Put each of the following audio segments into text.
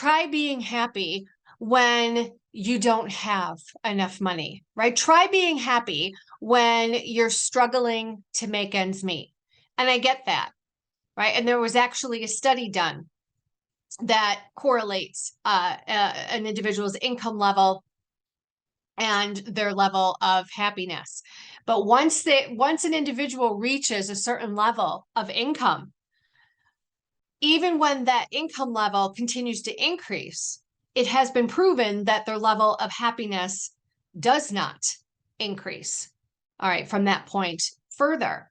try being happy when you don't have enough money, right? Try being happy when you're struggling to make ends meet. And I get that, right? And there was actually a study done that correlates an individual's income level and their level of happiness. But once an individual reaches a certain level of income, even when that income level continues to increase, it has been proven that their level of happiness does not increase. All right, from that point further.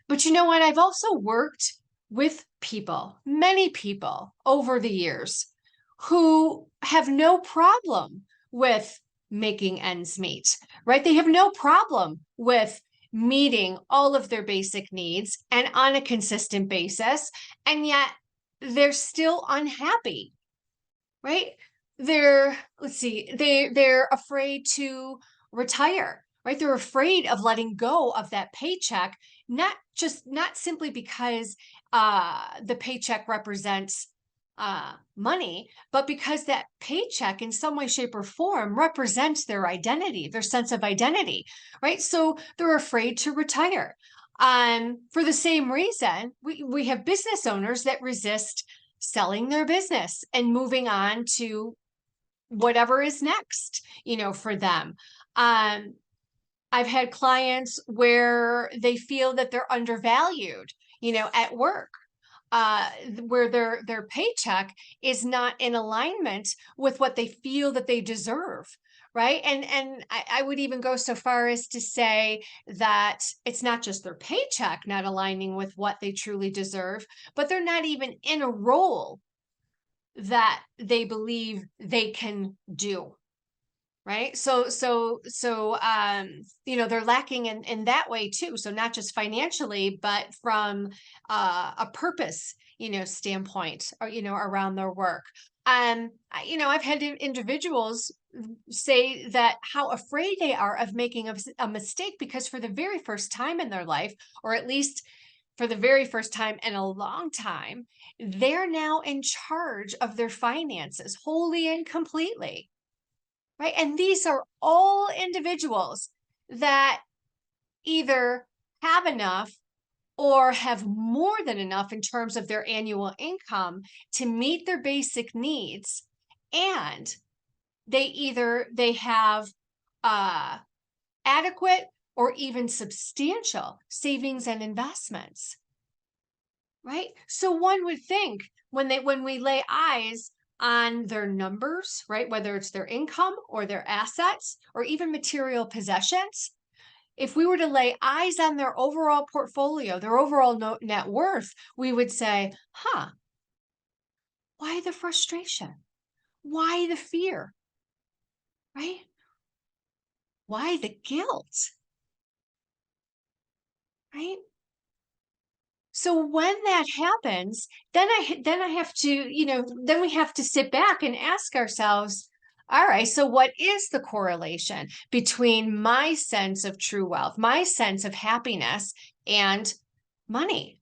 But you know what? I've also worked with people, many people over the years who have no problem with making ends meet, right? They have no problem with meeting all of their basic needs and on a consistent basis, and yet they're still unhappy, right? They're afraid to retire, right? They're afraid of letting go of that paycheck, not simply because the paycheck represents money, but because that paycheck in some way, shape, or form represents their identity, their sense of identity, right? So they're afraid to retire. For the same reason, we have business owners that resist selling their business and moving on to whatever is next, for them. I've had clients where they feel that they're undervalued, at work, where their paycheck is not in alignment with what they feel that they deserve, right? And I would even go so far as to say that it's not just their paycheck not aligning with what they truly deserve, but they're not even in a role that they believe they can do. Right. So, they're lacking in that way too. So not just financially, but from a purpose, standpoint, or, around their work. I've had individuals say that how afraid they are of making a mistake because for the very first time in their life, or at least for the very first time in a long time, they're now in charge of their finances wholly and completely. Right. And these are all individuals that either have enough or have more than enough in terms of their annual income to meet their basic needs. And they have adequate or even substantial savings and investments. Right. So one would think when we lay eyes on their numbers, right, whether it's their income or their assets or even material possessions, if we were to lay eyes on their overall portfolio, their overall net worth, we would say, why the frustration? Why the fear? Right? Why the guilt? Right? So when that happens, then I have to, then we have to sit back and ask ourselves, all right, so what is the correlation between my sense of true wealth, my sense of happiness, and money?